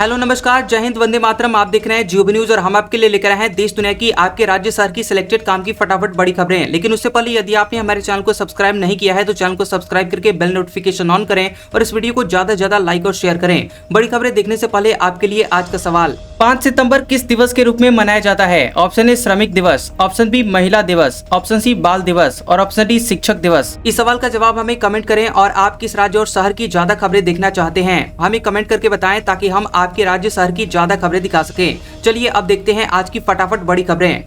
Hello नमस्कार, जय हिंद, वंदे मातरम। आप देख रहे हैं जियो न्यूज और हम आपके लिए लेकर आए हैं देश दुनिया की, आपके राज्य शहर की सिलेक्टेड काम की फटाफट बड़ी खबरें। लेकिन उससे पहले यदि आपने हमारे चैनल को सब्सक्राइब नहीं किया है तो चैनल को सब्सक्राइब करके बेल नोटिफिकेशन ऑन करें और इस वीडियो को ज्यादा से ज्यादा लाइक और शेयर करें। बड़ी खबरें देखने से पहले आपके लिए आज का सवाल, 5 सितंबर किस दिवस के रूप में मनाया जाता है? ऑप्शन ए श्रमिक दिवस, ऑप्शन बी महिला दिवस, ऑप्शन सी बाल दिवस और ऑप्शन डी शिक्षक दिवस। इस सवाल का जवाब हमें कमेंट करें और आप किस राज्य और शहर की ज्यादा खबरें देखना चाहते हैं हमें कमेंट करके बताएं ताकि हम आपके राज्य शहर की ज्यादा खबरें दिखा सकें। चलिए अब देखते हैं आज की फटाफट बड़ी खबरें।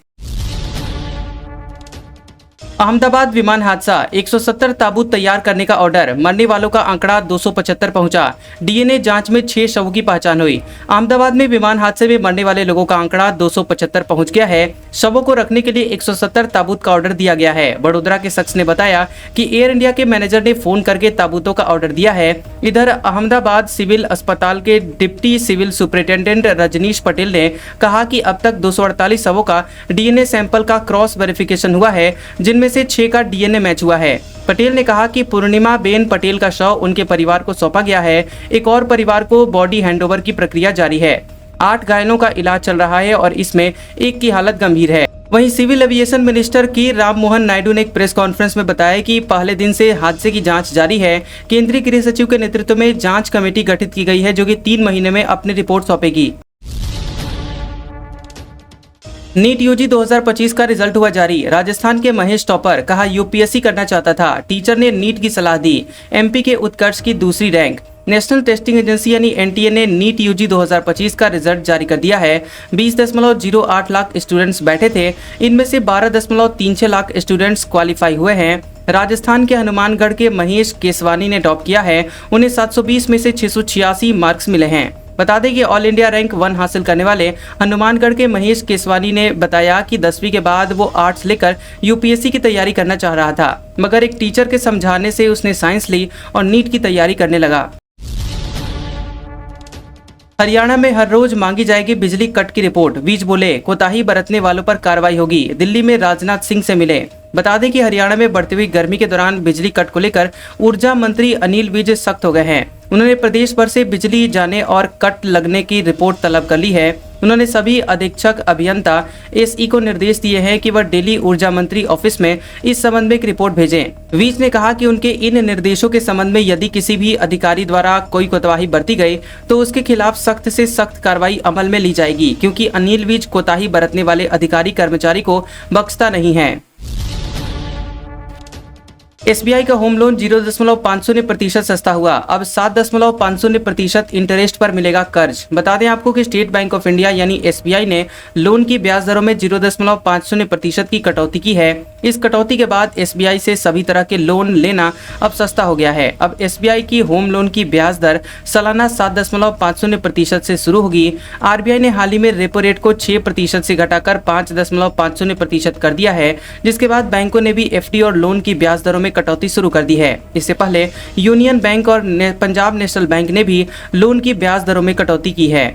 अहमदाबाद विमान हादसा, 170 ताबूत तैयार करने का ऑर्डर, मरने वालों का आंकड़ा 275 पहुंचा। डीएनए जांच में 6 शवों की पहचान हुई। अहमदाबाद में विमान हादसे में मरने वाले लोगों का आंकड़ा 275 पहुंच गया है। शवों को रखने के लिए 170 ताबूत का ऑर्डर दिया गया है। बड़ोदरा के शख्स ने बताया कि एयर इंडिया के मैनेजर ने फोन करके ताबूतों का ऑर्डर दिया है। इधर अहमदाबाद सिविल अस्पताल के deputy civil superintendent Rajnish Patel ने कहा कि अब तक 248 शवों का डीएनए सैंपल का क्रॉस वेरिफिकेशन हुआ है, जिनमें से 6 का डीएनए मैच हुआ है। पटेल ने कहा कि पूर्णिमा बेन पटेल का शव उनके परिवार को सौंपा गया है। एक और परिवार को बॉडी हैंडओवर की प्रक्रिया जारी है। 8 घायलों का इलाज चल रहा है और इसमें एक की हालत गंभीर है। वहीं सिविल एविएशन मिनिस्टर की राम मोहन नायडू ने एक प्रेस कॉन्फ्रेंस में बताया कि पहले दिन से हादसे की जांच जारी है। केंद्रीय गृह सचिव के नेतृत्व में जांच कमेटी गठित की गई है जो कि 3 महीने में अपनी रिपोर्ट सौंपेगी। नीट यूजी 2025 का रिजल्ट हुआ जारी। राजस्थान के महेश टॉपर, कहा यूपीएससी करना चाहता था, टीचर ने नीट की सलाह दी। एमपी के उत्कर्ष की दूसरी रैंक। नेशनल टेस्टिंग एजेंसी यानी एनटीए ने नीट यूजी 2025 का रिजल्ट जारी कर दिया है। 20.08 लाख स्टूडेंट्स बैठे थे, इनमें से 12.36 लाख स्टूडेंट्स क्वालिफाई हुए हैं। राजस्थान के हनुमानगढ़ के महेश केसवानी ने टॉप किया है। उन्हें 720 में से 686 मार्क्स मिले हैं। बता दें कि ऑल इंडिया रैंक 1 हासिल करने वाले हनुमानगढ़ के महेश केसवानी ने बताया कि 10वीं के बाद वो आर्ट्स लेकर यूपीएससी की तैयारी करना चाह रहा था, मगर एक टीचर के समझाने से उसने साइंस ली और नीट की तैयारी करने लगा। हरियाणा में हर रोज मांगी जाएगी बिजली कट की रिपोर्ट। विज बोले, कोताही बरतने वालों पर कार्रवाई होगी। दिल्ली में राजनाथ सिंह से मिले। बता दें कि हरियाणा में बढ़ती हुई गर्मी के दौरान बिजली कट को लेकर ऊर्जा मंत्री अनिल विज सख्त हो गए हैं। उन्होंने प्रदेश भर से बिजली जाने और कट लगने की रिपोर्ट तलब कर ली है। उन्होंने सभी अधीक्षक अभियंता एसई को निर्देश दिए हैं कि वह दिल्ली ऊर्जा मंत्री ऑफिस में इस संबंध में एक रिपोर्ट भेजें। विज ने कहा कि उनके इन निर्देशों के संबंध में यदि किसी भी अधिकारी द्वारा कोई कोताही बरती गई तो उसके खिलाफ सख्त से सख्त कार्रवाई अमल में ली जाएगी, क्योंकि अनिल विज कोताही बरतने वाले अधिकारी कर्मचारी को बख्शता नहीं है। एसबीआई का होम लोन 0.50% सस्ता हुआ। अब 7.50% इंटरेस्ट पर मिलेगा कर्ज। बता दें आपको कि स्टेट बैंक ऑफ इंडिया यानी एसबीआई ने लोन की ब्याज दरों में 0.50% की कटौती की है। इस कटौती के बाद एसबीआई से सभी तरह के लोन लेना अब सस्ता हो गया है। अब एसबीआई की होम लोन की ब्याज दर सालाना 7.50% से शुरू होगी। आरबीआई ने हाल ही में रेपो रेट को 6% से घटाकर 5.50% कर दिया है, जिसके बाद बैंकों ने भी एफडी और लोन की ब्याज दरों में कटौती शुरू कर दी है। इससे पहले यूनियन बैंक और पंजाब नेशनल बैंक ने भी लोन की ब्याज दरों में कटौती की है।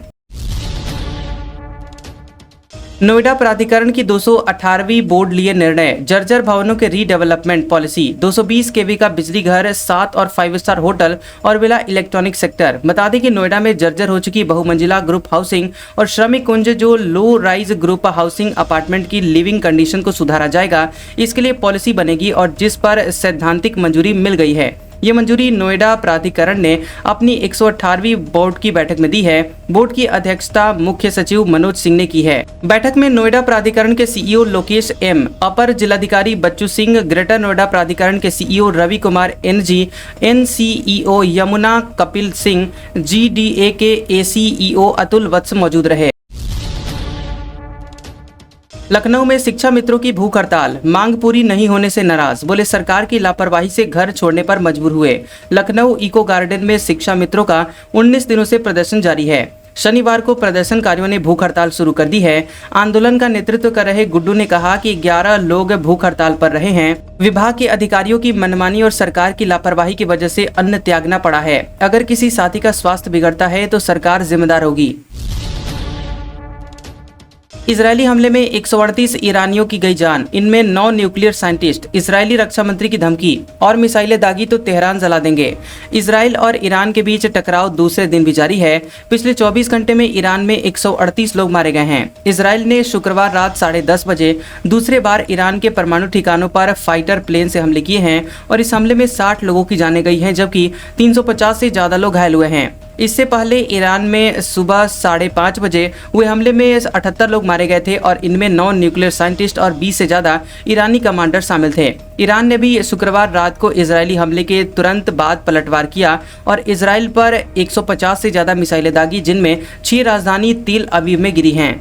नोएडा प्राधिकरण की 218वीं बोर्ड लिए निर्णय, जर्जर भवनों के रीडेवलपमेंट पॉलिसी। 220 केवी का बिजली घर, 7 और 5 स्टार होटल और विला इलेक्ट्रॉनिक सेक्टर। बता दें कि नोएडा में जर्जर हो चुकी बहुमंजिला ग्रुप हाउसिंग और श्रमिक कुंज जो low rise group housing apartment की लिविंग कंडीशन को सुधारा जाएगा। इसके लिए पॉलिसी बनेगी और जिस पर सैद्धांतिक मंजूरी मिल गई है। ये मंजूरी नोएडा प्राधिकरण ने अपनी 118वीं बोर्ड की बैठक में दी है। बोर्ड की अध्यक्षता मुख्य सचिव मनोज सिंह ने की है। बैठक में नोएडा प्राधिकरण के सीईओ लोकेश एम, अपर जिलाधिकारी बच्चू सिंह, ग्रेटर नोएडा प्राधिकरण के सीईओ रवि कुमार एनजी, एनसीईओ यमुना कपिल सिंह, जीडीए के एसीईओ अतुल वत्स मौजूद रहे। लखनऊ में शिक्षा मित्रों की भूख हड़ताल, मांग पूरी नहीं होने से नाराज, बोले सरकार की लापरवाही से घर छोड़ने पर मजबूर हुए। लखनऊ इको गार्डन में शिक्षा मित्रों का 19 दिनों से प्रदर्शन जारी है। शनिवार को प्रदर्शनकारियों ने भूख हड़ताल शुरू कर दी है। आंदोलन का नेतृत्व कर रहे गुड्डू ने कहा कि 11 लोग भूख हड़ताल पर रहे हैं। विभाग के अधिकारियों की मनमानी और सरकार की लापरवाही की वजह से अन्न त्यागना पड़ा है। अगर किसी साथी का स्वास्थ्य बिगड़ता है तो सरकार जिम्मेदार होगी। इजरायली हमले में 138 ईरानियों की गई जान, इनमें 9 न्यूक्लियर साइंटिस्ट। इजरायली रक्षा मंत्री की धमकी, और मिसाइलें दागी तो तेहरान जला देंगे। इजराइल और ईरान के बीच टकराव दूसरे दिन भी जारी है। पिछले 24 घंटे में ईरान में 138 लोग मारे गए हैं। इजराइल ने शुक्रवार रात 10:30 बजे दूसरे बार ईरान के परमाणु ठिकानों पर फाइटर प्लेन से हमले किए हैं और इस हमले में 60 लोगों की जानें गई हैं, जबकि 350 से ज्यादा लोग घायल हुए हैं। इससे पहले ईरान में सुबह 5:30 बजे हुए हमले में 78 लोग मारे गए थे और इनमें 9 न्यूक्लियर साइंटिस्ट और 20 से ज्यादा ईरानी कमांडर शामिल थे। ईरान ने भी शुक्रवार रात को इजरायली हमले के तुरंत बाद पलटवार किया और इजराइल पर 150 से ज्यादा मिसाइलें दागी, जिनमें 6 राजधानी तेल अवीव में गिरी हैं।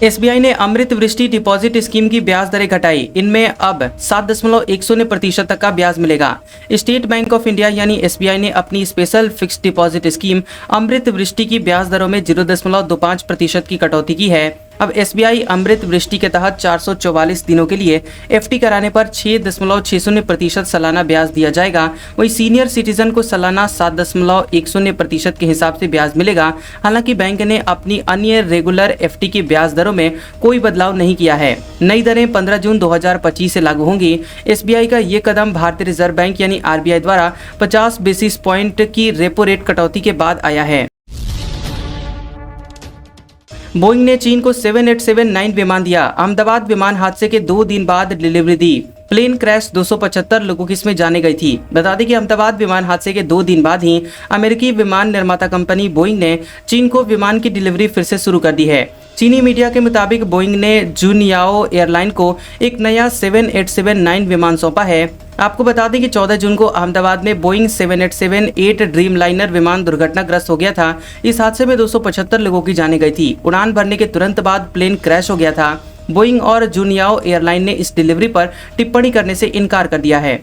एसबीआई ने अमृत वृष्टि डिपॉजिट स्कीम की ब्याज दरें घटाई। इनमें अब 7.10% तक का ब्याज मिलेगा। स्टेट बैंक ऑफ इंडिया यानी एसबीआई ने अपनी स्पेशल फिक्स्ड डिपॉजिट स्कीम अमृत वृष्टि की ब्याज दरों में 0.25% की कटौती की है। अब एसबीआई अमृत वृष्टि के तहत 444 दिनों के लिए एफडी कराने पर 6.60% सालाना ब्याज दिया जाएगा। वहीं सीनियर सिटीजन को सालाना 7.10% के हिसाब से ब्याज मिलेगा। हालांकि बैंक ने अपनी अन्य रेगुलर एफडी की ब्याज दरों में कोई बदलाव नहीं किया है। नई दरें 15 जून 2025 से लागू होंगी। एसबीआई का ये कदम भारतीय रिजर्व बैंक यानी आरबीआई द्वारा 50 बेसिस पॉइंट की रेपो रेट कटौती के बाद आया है। बोइंग ने चीन को 7879 विमान दिया। अहमदाबाद विमान हादसे के 2 दिन बाद डिलीवरी दी। प्लेन क्रैश 275 लोगों की इसमें जाने गई थी। बता दें कि अहमदाबाद विमान हादसे के 2 दिन बाद ही अमेरिकी विमान निर्माता कंपनी बोइंग ने चीन को विमान की डिलीवरी फिर से शुरू कर दी है। चीनी मीडिया के मुताबिक बोइंग ने जुनयाओ एयरलाइन को एक नया 7879 विमान सौंपा है। आपको बता दें कि 14 जून को अहमदाबाद में बोइंग 787-8 ड्रीम लाइनर विमान दुर्घटनाग्रस्त हो गया था। इस हादसे में 275 लोगों की जानें गई थी। उड़ान भरने के तुरंत बाद प्लेन क्रैश हो गया था। बोइंग और जुनयाओ एयरलाइन ने इस डिलीवरी पर टिप्पणी करने से इनकार कर दिया है।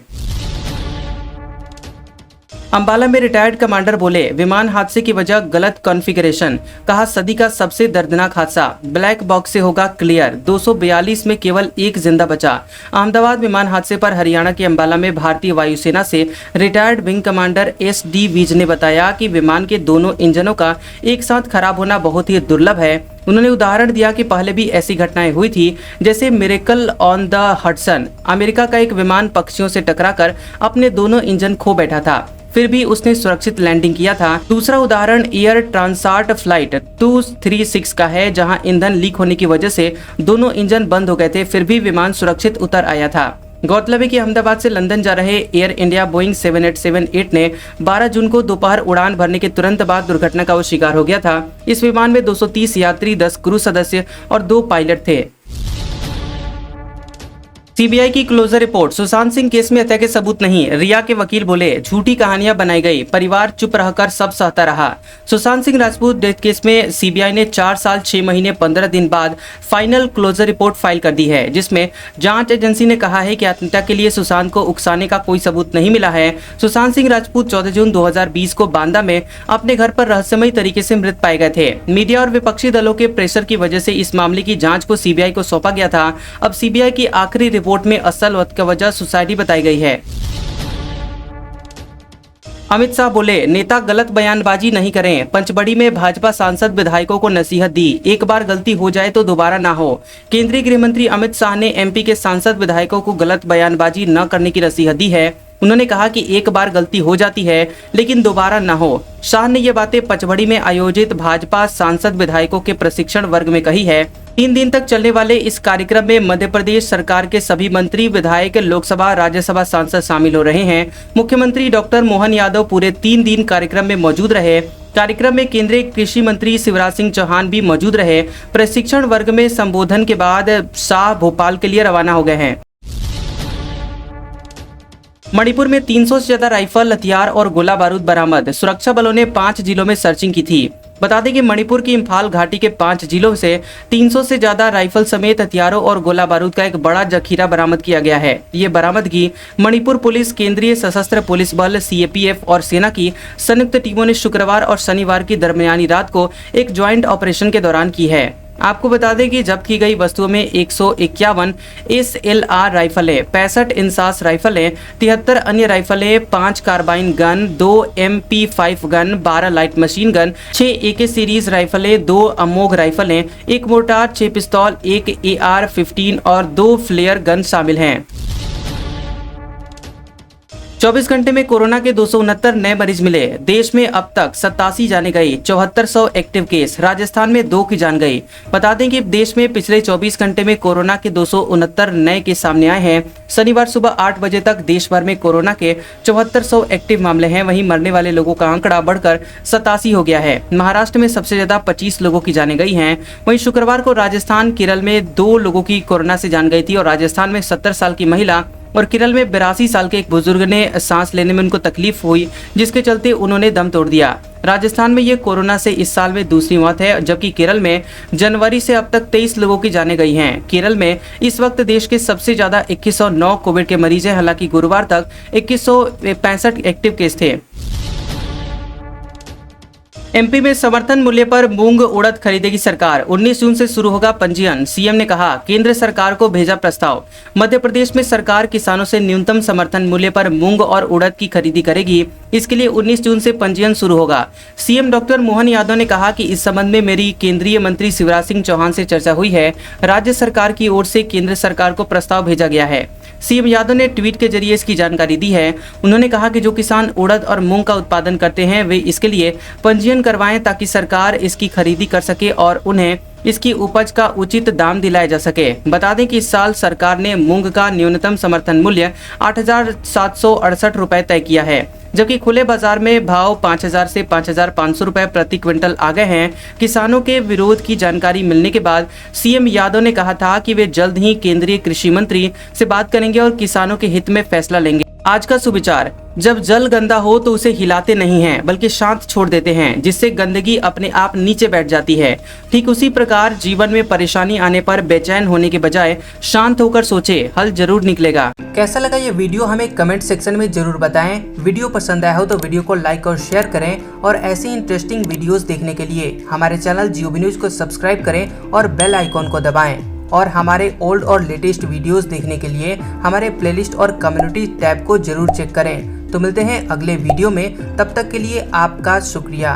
अंबाला में रिटायर्ड कमांडर बोले, विमान हादसे की वजह गलत कॉन्फ़िगरेशन। कहा, सदी का सबसे दर्दनाक हादसा, ब्लैक बॉक्स से होगा क्लियर। 242 में केवल 1 जिंदा बचा। अहमदाबाद विमान हादसे पर हरियाणा के अंबाला में भारतीय वायुसेना से retired wing commander SD Vij ने बताया कि विमान के दोनों इंजनों का एक साथ खराब होना बहुत ही दुर्लभ है। उन्होंने उदाहरण दिया कि पहले भी ऐसी घटनाएं हुई थी, जैसे miracle on the Hudson. America का एक विमान पक्षियों से टकराकर अपने दोनों इंजन खो बैठा था, फिर भी उसने सुरक्षित लैंडिंग किया था। दूसरा उदाहरण एयर ट्रांसाट फ्लाइट 236 का है, जहां ईंधन लीक होने की वजह से दोनों इंजन बंद हो गए थे, फिर भी विमान सुरक्षित उतर आया था। गौरतलब है कि अहमदाबाद से लंदन जा रहे एयर इंडिया बोइंग 7878 ने 12 जून को दोपहर उड़ान भरने के तुरंत बाद दुर्घटना का वो शिकार हो गया था। इस विमान में 230 यात्री, 10 क्रू सदस्य और 2 पायलट थे। सीबीआई की closure report, Sushant Singh case में हत्या के सबूत नहीं। रिया के वकील बोले, झूठी कहानियां बनाई गई, परिवार चुप रहकर सब सहता रहा। सुशांत सिंह राजपूत डेथ केस में सीबीआई ने 4 साल 6 महीने 15 दिन बाद फाइनल क्लोजर रिपोर्ट फाइल कर दी है, जिसमें जांच एजेंसी ने कहा है कि आत्महत्या के लिए सुशांत को उकसाने का कोई सबूत नहीं मिला है। सुशांत सिंह राजपूत 14 जून 2020 को बांदा में अपने घर पर रहस्यमयी तरीके से मृत पाए गए थे। मीडिया और विपक्षी दलों के प्रेशर की वजह से इस मामले की जांच को सीबीआई को सौंपा गया था। अब सीबीआई की आखिरी रिपोर्ट में असल वक्त का वजह सुसाइड बताई गई है। अमित शाह बोले, नेता गलत बयानबाजी नहीं करें। पंचबड़ी में भाजपा सांसद विधायकों को नसीहत दी, एक बार गलती हो जाए तो दोबारा ना हो। केंद्रीय गृह मंत्री अमित शाह ने एमपी के सांसद विधायकों को गलत बयानबाजी न करने की नसीहत दी है। उन्होंने कहा कि एक बार गलती हो जाती है, लेकिन दोबारा न हो। शाह ने ये बातें पचमढ़ी में आयोजित भाजपा सांसद विधायकों के प्रशिक्षण वर्ग में कही है। 3 दिन तक चलने वाले इस कार्यक्रम में मध्य प्रदेश सरकार के सभी मंत्री, विधायक, लोकसभा, राज्यसभा सांसद शामिल हो रहे हैं। मुख्यमंत्री डॉक्टर मोहन यादव पूरे 3 दिन कार्यक्रम में मौजूद रहे। कार्यक्रम में केंद्रीय कृषि मंत्री शिवराज सिंह चौहान भी मौजूद रहे। प्रशिक्षण वर्ग में संबोधन के बाद शाह भोपाल के लिए रवाना हो गए हैं। मणिपुर में 300 से ज्यादा राइफल, हथियार और गोला बारूद बरामद। सुरक्षा बलों ने 5 जिलों में सर्चिंग की थी। बता दें कि मणिपुर की इम्फाल घाटी के 5 जिलों से 300 से ज्यादा राइफल समेत हथियारों और गोला बारूद का एक बड़ा जखीरा बरामद किया गया है। ये बरामदगी मणिपुर पुलिस, केंद्रीय सशस्त्र पुलिस बल CAPF और सेना की संयुक्त टीमों ने शुक्रवार और शनिवार की दरमियानी रात को एक ज्वाइंट ऑपरेशन के दौरान की है। आपको बता दें कि जब्त की गई वस्तुओं में 151 SLR राइफलें, 65 इंसास राइफलें, 73 अन्य राइफलें, 5 carbine gun, 2 MP5 gun, 12 light machine gun, 6 AK series राइफलें, 2 अमोघ राइफलें, 1 मोर्टार, 6 पिस्तौल, 1 AR-15 और 2 फ्लेयर गन शामिल हैं। 24 घंटे में कोरोना के 269 नए मरीज मिले। देश में अब तक 87 जाने गई, 7400 एक्टिव केस। राजस्थान में 2 की जान गई। बता दें कि देश में पिछले 24 घंटे में कोरोना के 269 नए केस सामने आए हैं। शनिवार सुबह 8 बजे तक देश भर में कोरोना के 7400 एक्टिव मामले हैं। वहीं मरने वाले लोगों का आंकड़ा बढ़कर 87 हो गया है। महाराष्ट्र में सबसे ज्यादा 25 लोगों की जाने गई हैं। वहीं शुक्रवार को राजस्थान, केरल में 2 लोगों की कोरोना से जान गई थी और राजस्थान में 70 साल की महिला और केरल में 82 साल के एक बुजुर्ग ने सांस लेने में उनको तकलीफ हुई, जिसके चलते उन्होंने दम तोड़ दिया। राजस्थान में ये कोरोना से इस साल में दूसरी मौत है, जबकि केरल में जनवरी से अब तक 23 लोगों की जाने गई हैं। केरल में इस वक्त देश के सबसे ज्यादा 2109 कोविड के मरीज हैं। हालांकि गुरुवार तक 2165 एक्टिव केस थे। MP में समर्थन मूल्य पर मूंग उड़द खरीदेगी सरकार। 19 जून से शुरू होगा पंजीयन। सीएम ने कहा, केंद्र सरकार को भेजा प्रस्ताव। मध्य प्रदेश में सरकार किसानों से न्यूनतम समर्थन मूल्य पर मूंग और उड़द की खरीदी करेगी। इसके लिए 19 जून से पंजीयन शुरू होगा। सीएम डॉक्टर मोहन यादव ने कहा कि इस संबंध में मेरी केंद्रीय मंत्री शिवराज सिंह चौहान से चर्चा हुई है। राज्य सरकार की ओर से केंद्र सरकार को प्रस्ताव भेजा गया है। सीएम यादव ने ट्वीट के जरिए इसकी जानकारी दी है। उन्होंने कहा कि जो किसान उड़द और मूंग का उत्पादन करते हैं वे इसके लिए पंजीयन करवाएं ताकि सरकार इसकी खरीदी कर सके और उन्हें इसकी उपज का उचित दाम दिलाया जा सके। बता दें कि इस साल सरकार ने मूंग का न्यूनतम समर्थन मूल्य 8,768 रुपए तय किया है, जबकि खुले बाजार में भाव 5,000 से 5,500 रुपए प्रति क्विंटल आ गए हैं। किसानों के विरोध की जानकारी मिलने के बाद सीएम यादव ने कहा था कि वे जल्द ही केंद्रीय कृषि मंत्री से बात करेंगे और किसानों के हित में फैसला लेंगे। आज का सुविचार, जब जल गंदा हो तो उसे हिलाते नहीं हैं बल्कि शांत छोड़ देते हैं, जिससे गंदगी अपने आप नीचे बैठ जाती है। ठीक उसी प्रकार जीवन में परेशानी आने पर बेचैन होने के बजाय शांत होकर सोचे, हल जरूर निकलेगा। कैसा लगा ये वीडियो हमें कमेंट सेक्शन में जरूर बताएं। वीडियो पसंद आया हो तो वीडियो को लाइक और शेयर करें और ऐसी इंटरेस्टिंग वीडियोस देखने के लिए हमारे चैनल GOB न्यूज को सब्सक्राइब करें और बेल आइकॉन को दबाएं। और हमारे ओल्ड और लेटेस्ट वीडियोस देखने के लिए हमारे प्लेलिस्ट और कम्युनिटी टैब को जरूर चेक करें। तो मिलते हैं अगले वीडियो में, तब तक के लिए आपका शुक्रिया।